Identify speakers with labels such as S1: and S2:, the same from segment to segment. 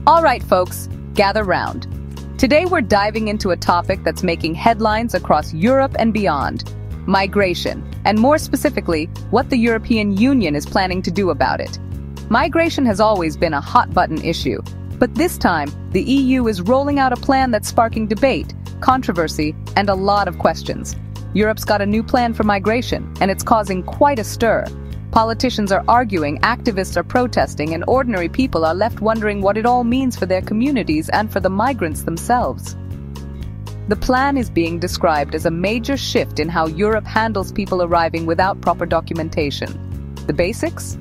S1: All right, folks, gather round. Today we're diving into a topic that's making headlines across Europe and beyond: migration, and more specifically, what the European Union is planning to do about it. Migration has always been a hot-button issue, but this time, the EU is rolling out a plan that's sparking debate, controversy, and a lot of questions. Europe's got a new plan for migration, and it's causing quite a stir. Politicians are arguing, activists are protesting, and ordinary people are left wondering what it all means for their communities and for the migrants themselves. The plan is being described as a major shift in how Europe handles people arriving without proper documentation. The basics?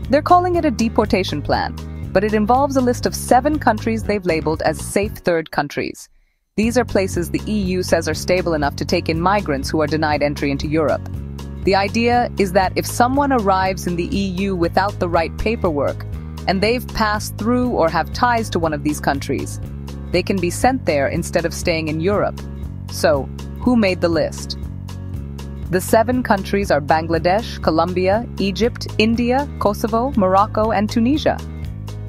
S1: They're calling it a deportation plan, but it involves a list of 7 countries they've labeled as safe third countries. These are places the EU says are stable enough to take in migrants who are denied entry into Europe. The idea is that if someone arrives in the EU without the right paperwork, and they've passed through or have ties to one of these countries, they can be sent there instead of staying in Europe. So, who made the list? The 7 countries are Bangladesh, Colombia, Egypt, India, Kosovo, Morocco, and Tunisia.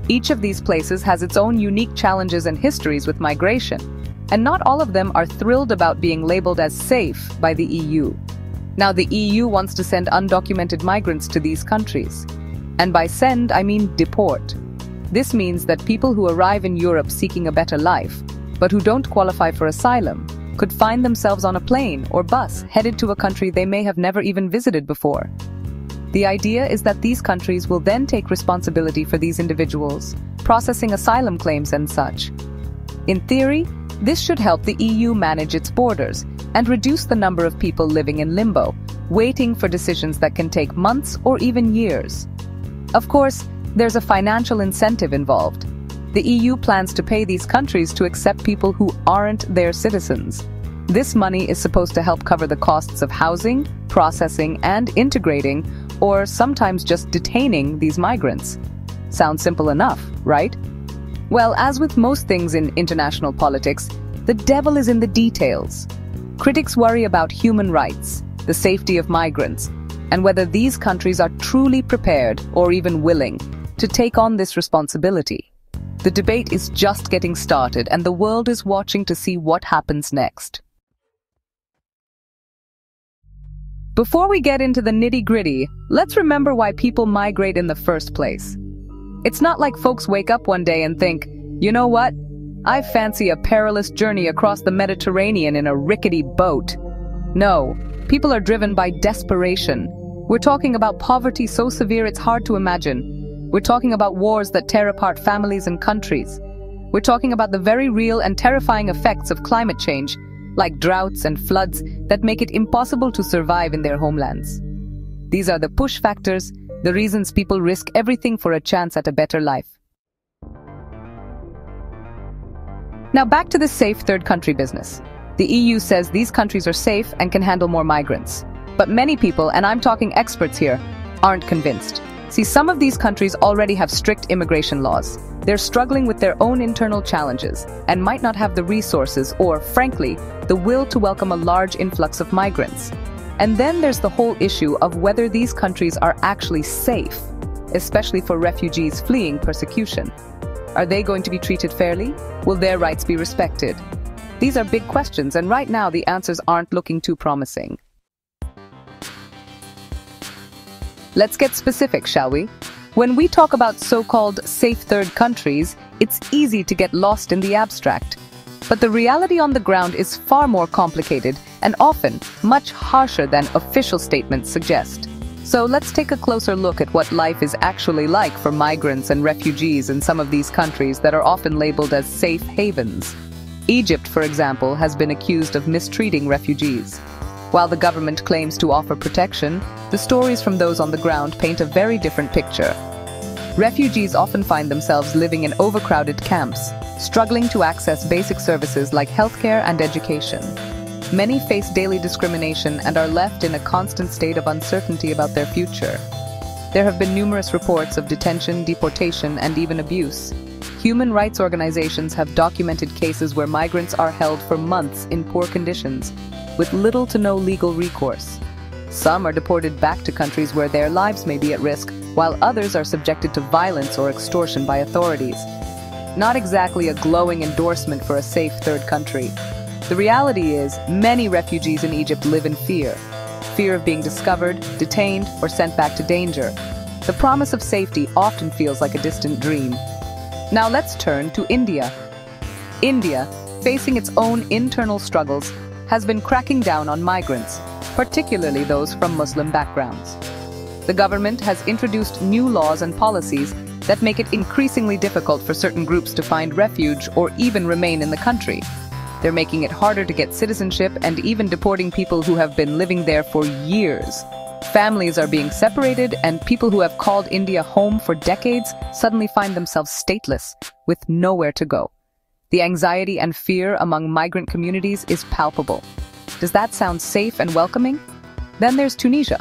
S1: Each of these places has its own unique challenges and histories with migration, and not all of them are thrilled about being labeled as safe by the EU. Now, the EU wants to send undocumented migrants to these countries. And by send, I mean deport. This means that people who arrive in Europe seeking a better life, but who don't qualify for asylum, could find themselves on a plane or bus headed to a country they may have never even visited before. The idea is that these countries will then take responsibility for these individuals, processing asylum claims and such. In theory, this should help the EU manage its borders and reduce the number of people living in limbo, waiting for decisions that can take months or even years. Of course, there's a financial incentive involved. The EU plans to pay these countries to accept people who aren't their citizens. This money is supposed to help cover the costs of housing, processing, and integrating, or sometimes just detaining these migrants. Sounds simple enough, right? Well, as with most things in international politics, the devil is in the details. Critics worry about human rights, the safety of migrants, and whether these countries are truly prepared or even willing to take on this responsibility. The debate is just getting started, and the world is watching to see what happens next. Before we get into the nitty-gritty, let's remember why people migrate in the first place. It's not like folks wake up one day and think, you know what? I fancy a perilous journey across the Mediterranean in a rickety boat. No, people are driven by desperation. We're talking about poverty so severe it's hard to imagine. We're talking about wars that tear apart families and countries. We're talking about the very real and terrifying effects of climate change, like droughts and floods that make it impossible to survive in their homelands. These are the push factors, the reasons people risk everything for a chance at a better life. Now back to the safe third country business. The EU says these countries are safe and can handle more migrants. But many people, and I'm talking experts here, aren't convinced. See, some of these countries already have strict immigration laws. They're struggling with their own internal challenges and might not have the resources or, frankly, the will to welcome a large influx of migrants. And then there's the whole issue of whether these countries are actually safe, especially for refugees fleeing persecution. Are they going to be treated fairly? Will their rights be respected? These are big questions, and right now the answers aren't looking too promising. Let's get specific, shall we? When we talk about so-called safe third countries, it's easy to get lost in the abstract. But the reality on the ground is far more complicated and often much harsher than official statements suggest. So let's take a closer look at what life is actually like for migrants and refugees in some of these countries that are often labeled as safe havens. Egypt, for example, has been accused of mistreating refugees. While the government claims to offer protection, the stories from those on the ground paint a very different picture. Refugees often find themselves living in overcrowded camps, struggling to access basic services like healthcare and education. Many face daily discrimination and are left in a constant state of uncertainty about their future. There have been numerous reports of detention, deportation, and even abuse. Human rights organizations have documented cases where migrants are held for months in poor conditions, with little to no legal recourse. Some are deported back to countries where their lives may be at risk, while others are subjected to violence or extortion by authorities. not exactly a glowing endorsement for a safe third country. The reality is, many refugees in Egypt live in fear. Fear of being discovered, detained, or sent back to danger. The promise of safety often feels like a distant dream. Now let's turn to India. India, facing its own internal struggles, has been cracking down on migrants, particularly those from Muslim backgrounds. The government has introduced new laws and policies that make it increasingly difficult for certain groups to find refuge or even remain in the country. They're making it harder to get citizenship and even deporting people who have been living there for years. Families are being separated, and people who have called India home for decades suddenly find themselves stateless, with nowhere to go. The anxiety and fear among migrant communities is palpable. Does that sound safe and welcoming? Then there's Tunisia.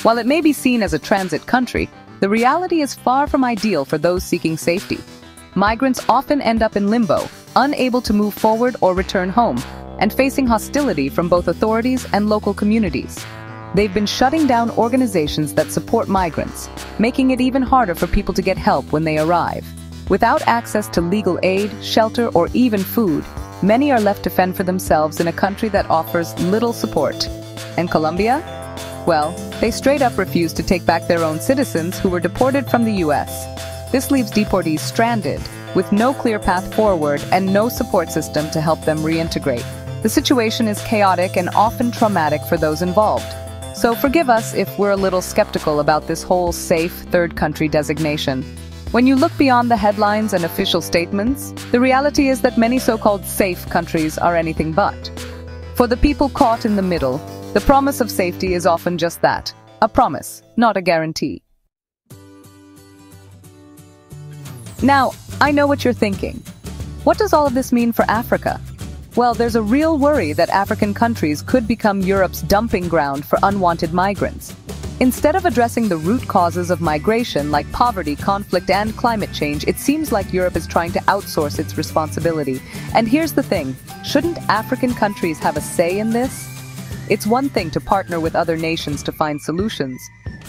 S1: While it may be seen as a transit country, the reality is far from ideal for those seeking safety. Migrants often end up in limbo, unable to move forward or return home, and facing hostility from both authorities and local communities. They've been shutting down organizations that support migrants, making it even harder for people to get help when they arrive. Without access to legal aid, shelter, or even food, many are left to fend for themselves in a country that offers little support. And Colombia? Well, they straight up refuse to take back their own citizens who were deported from the US. This leaves deportees stranded, with no clear path forward and no support system to help them reintegrate. The situation is chaotic and often traumatic for those involved. So forgive us if we're a little skeptical about this whole safe third country designation. When you look beyond the headlines and official statements, the reality is that many so-called safe countries are anything but. For the people caught in the middle, the promise of safety is often just that, a promise, not a guarantee. Now, I know what you're thinking. What does all of this mean for Africa? Well, there's a real worry that African countries could become Europe's dumping ground for unwanted migrants. Instead of addressing the root causes of migration like poverty, conflict, and climate change, it seems like Europe is trying to outsource its responsibility. And here's the thing, shouldn't African countries have a say in this? It's one thing to partner with other nations to find solutions,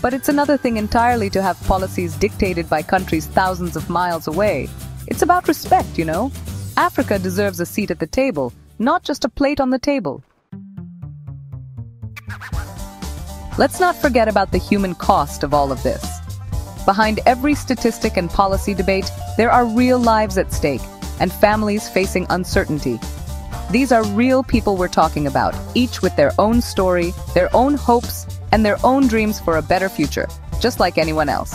S1: but it's another thing entirely to have policies dictated by countries thousands of miles away. It's about respect, you know? Africa deserves a seat at the table, not just a plate on the table. Let's not forget about the human cost of all of this. Behind every statistic and policy debate, there are real lives at stake and families facing uncertainty. These are real people we're talking about, each with their own story, their own hopes, and their own dreams for a better future, just like anyone else.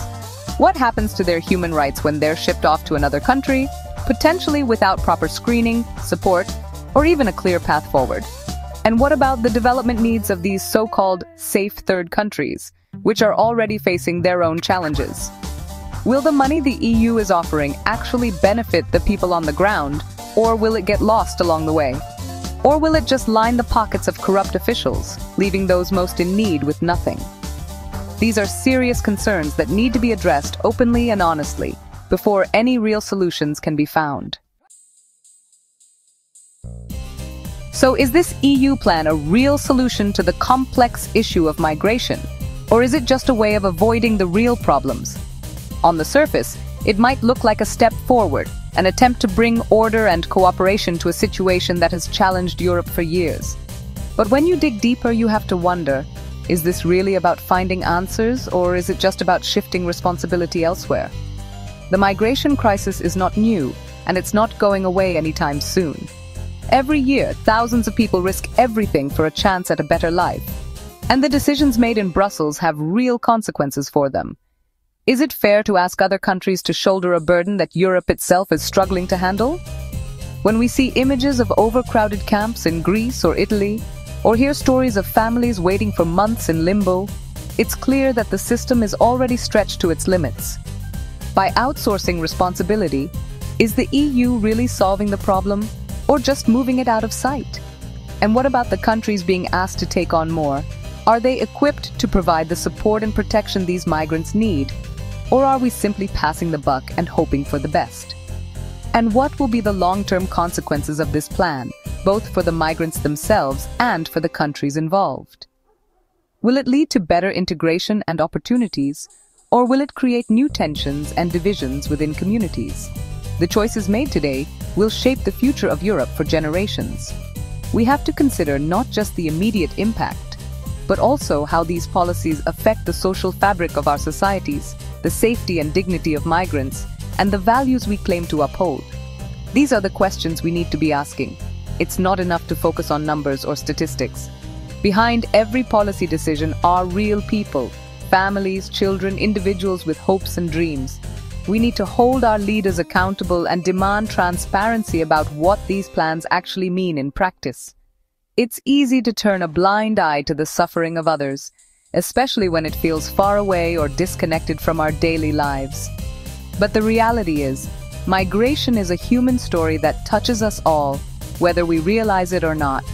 S1: What happens to their human rights when they're shipped off to another country, potentially without proper screening, support, or even a clear path forward? And what about the development needs of these so-called safe third countries, which are already facing their own challenges? Will the money the EU is offering actually benefit the people on the ground, or will it get lost along the way? Or will it just line the pockets of corrupt officials, leaving those most in need with nothing? These are serious concerns that need to be addressed openly and honestly before any real solutions can be found. So is this EU plan a real solution to the complex issue of migration? Or is it just a way of avoiding the real problems? On the surface, it might look like a step forward, an attempt to bring order and cooperation to a situation that has challenged Europe for years. But when you dig deeper, you have to wonder, is this really about finding answers, or is it just about shifting responsibility elsewhere? The migration crisis is not new, and it's not going away anytime soon. Every year, thousands of people risk everything for a chance at a better life. And the decisions made in Brussels have real consequences for them. Is it fair to ask other countries to shoulder a burden that Europe itself is struggling to handle? When we see images of overcrowded camps in Greece or Italy, or hear stories of families waiting for months in limbo, it's clear that the system is already stretched to its limits. By outsourcing responsibility, is the EU really solving the problem, or just moving it out of sight? And what about the countries being asked to take on more? Are they equipped to provide the support and protection these migrants need? Or are we simply passing the buck and hoping for the best? And what will be the long-term consequences of this plan, both for the migrants themselves and for the countries involved? Will it lead to better integration and opportunities, or will it create new tensions and divisions within communities? The choices made today will shape the future of Europe for generations. We have to consider not just the immediate impact, but also how these policies affect the social fabric of our societies, the safety and dignity of migrants, and the values we claim to uphold. These are the questions we need to be asking. It's not enough to focus on numbers or statistics. Behind every policy decision are real people, families, children, individuals with hopes and dreams. We need to hold our leaders accountable and demand transparency about what these plans actually mean in practice. It's easy to turn a blind eye to the suffering of others, especially when it feels far away or disconnected from our daily lives. But the reality is, migration is a human story that touches us all, whether we realize it or not.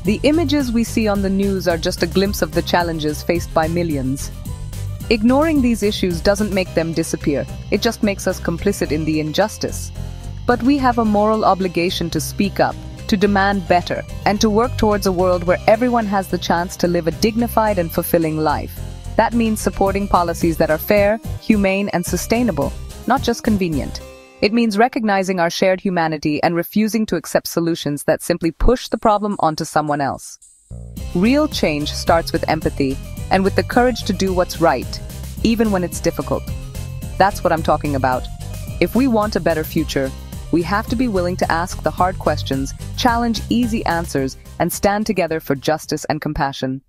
S1: The images we see on the news are just a glimpse of the challenges faced by millions. Ignoring these issues doesn't make them disappear, it just makes us complicit in the injustice. But we have a moral obligation to speak up, to demand better, and to work towards a world where everyone has the chance to live a dignified and fulfilling life. That means supporting policies that are fair, humane, and sustainable, not just convenient. It means recognizing our shared humanity and refusing to accept solutions that simply push the problem onto someone else. Real change starts with empathy and with the courage to do what's right, even when it's difficult. That's what I'm talking about. If we want a better future, we have to be willing to ask the hard questions, challenge easy answers, and stand together for justice and compassion.